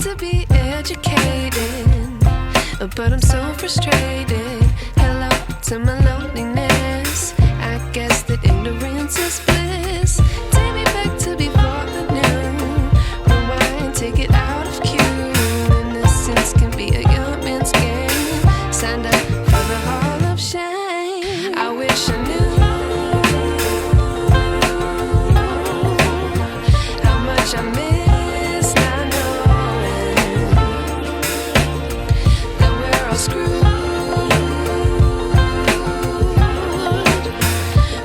to be educated, but I'm so frustrated. Hello to my loneliness. I guess that ignorance is bliss. Take me back to before the noon. Rewind, take it out of cue. Innocence can be a young man's game. Signed up for the hall of shame. I wish I knew how much I miss not knowing that we're all screwed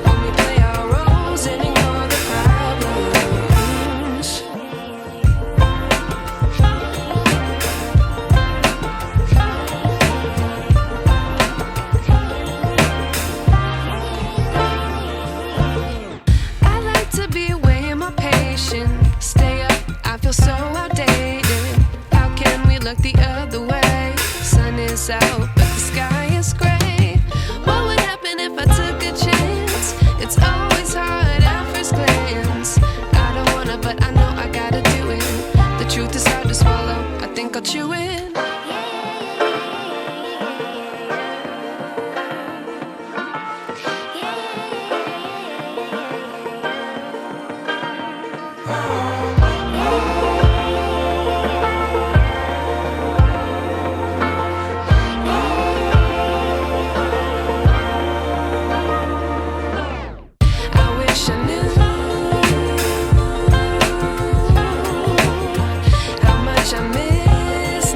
when we play our roles and ignore the problems. I like to be way more patient. Stay up, I feel so outdated. How can we look the other way? Sun is out, but the sky is gray. What would happen if I took a chance? It's always hard at first glance. I don't wanna, but I know I gotta do it. The truth is hard to swallow, I think I'll chew it. I wish I knew how much I miss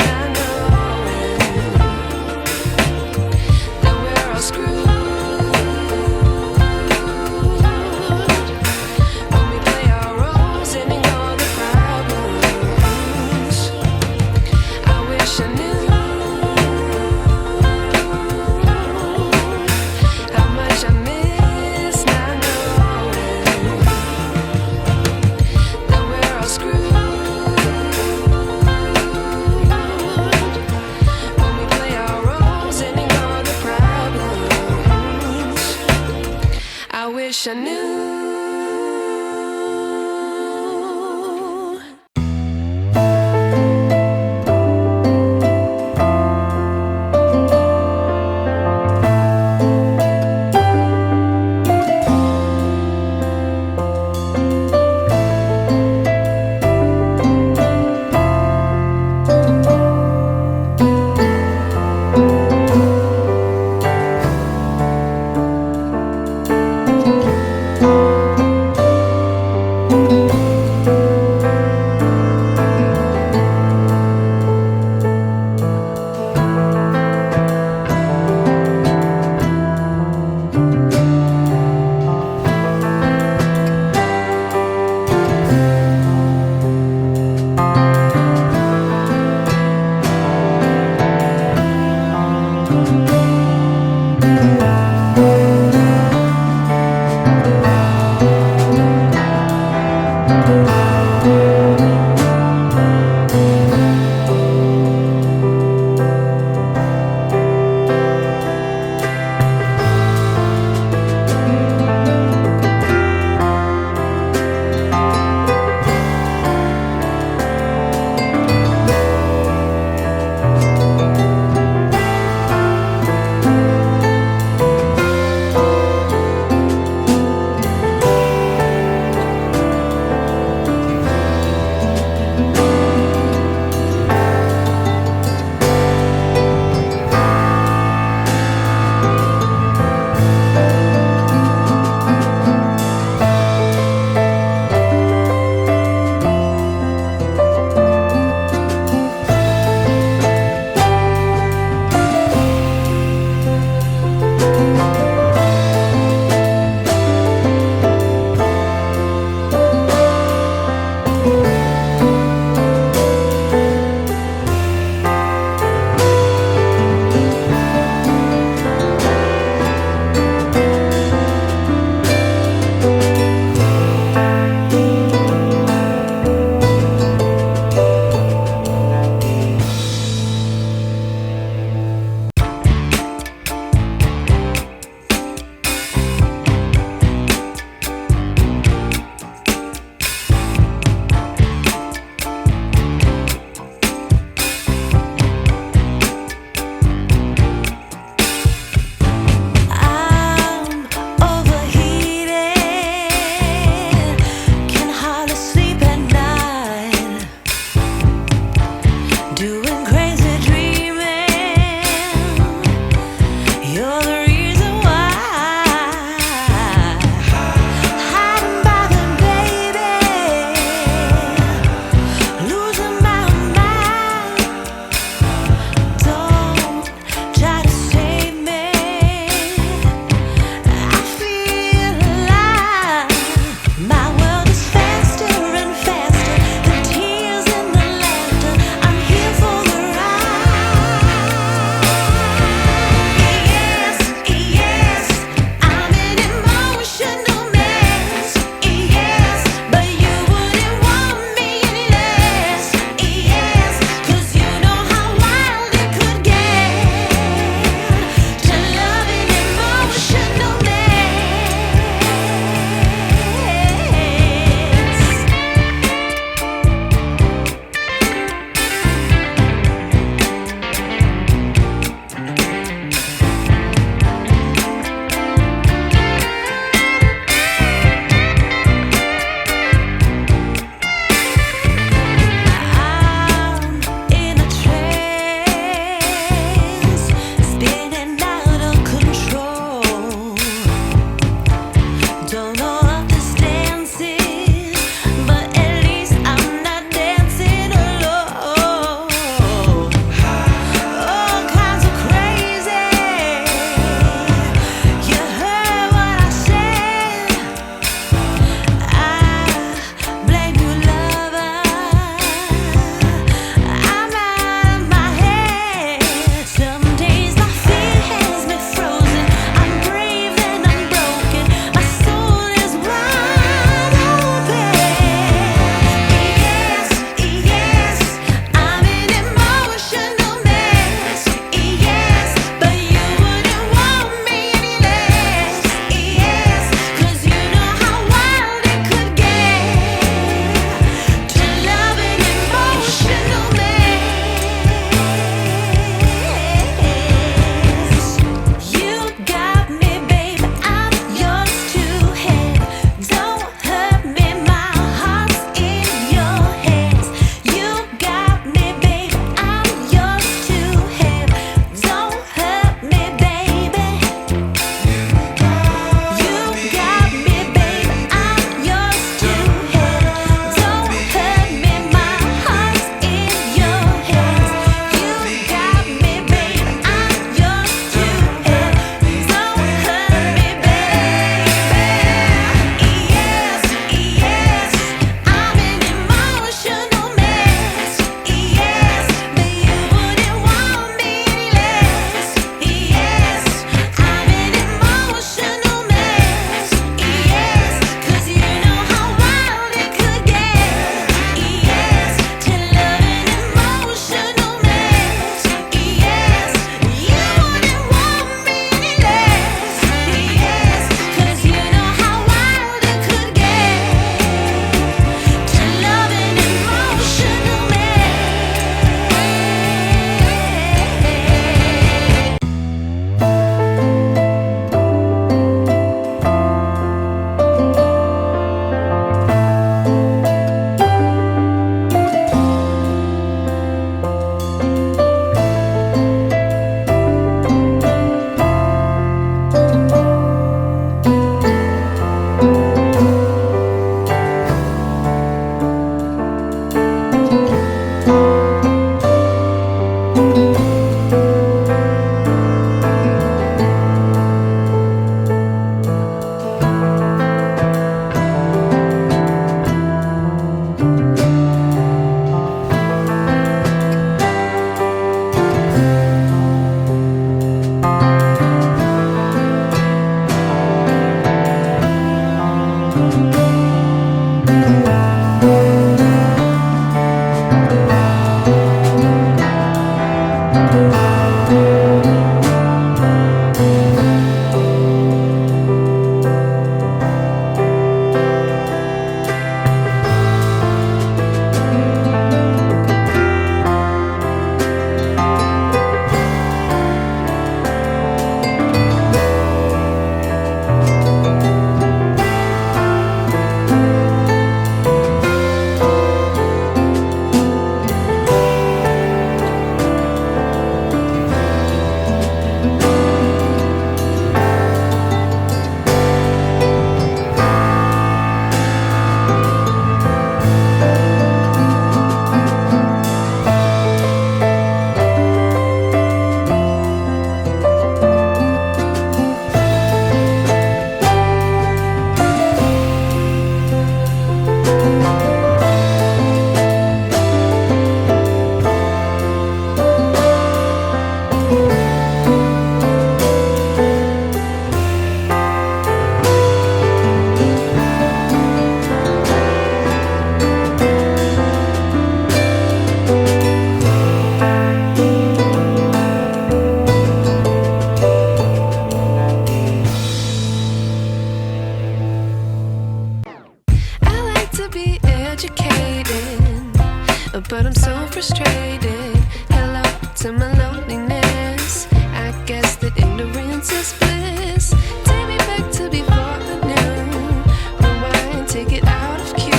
but I'm so frustrated. Hello to my loneliness. I guess that ignorance is bliss. Take me back to before I knew. Rewind, take it out of cue.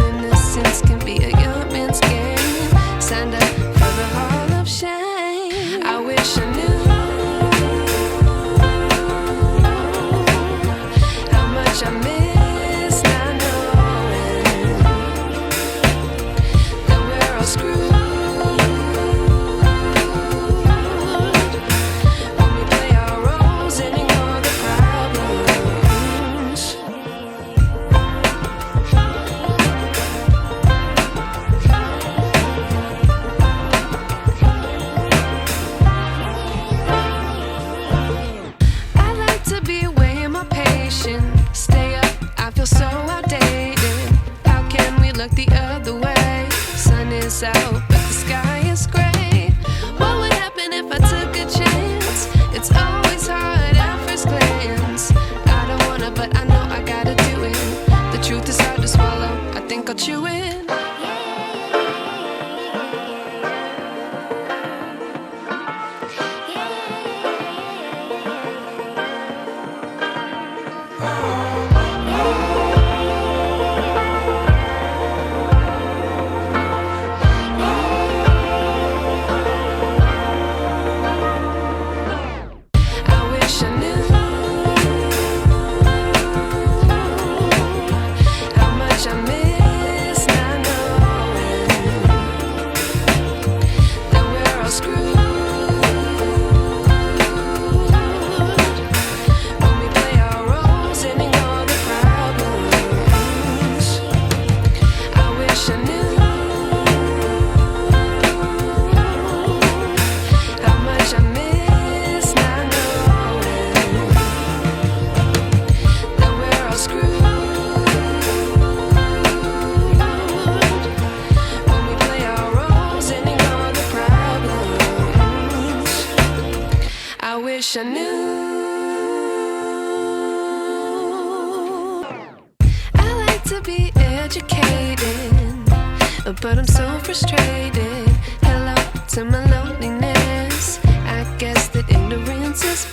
Innocence can be a young man's game. Signed up for the hall of shame. I wish I knew how much I miss not knowing that we're all screwed when we play our roles and ignore the problems. I like to be away in my patience. Stay up, I feel so outdated. How can we look the other way? Sun is out, but the sky is gray. What would happen if I took a chance? It's always hard at first glance. I don't wanna, but I know I gotta do it. The truth is hard to swallow, I think I'll chew it. I wish I knew how much I miss not knowing that we're all screwed when we play our roles and ignore the problems. I wish I knew how much I miss not knowing that we're all screwed when we play our roles and ignore the problems. I wish I knew. I like to be educated, but I'm so frustrated. Hello to my loneliness. I guess that ignorance is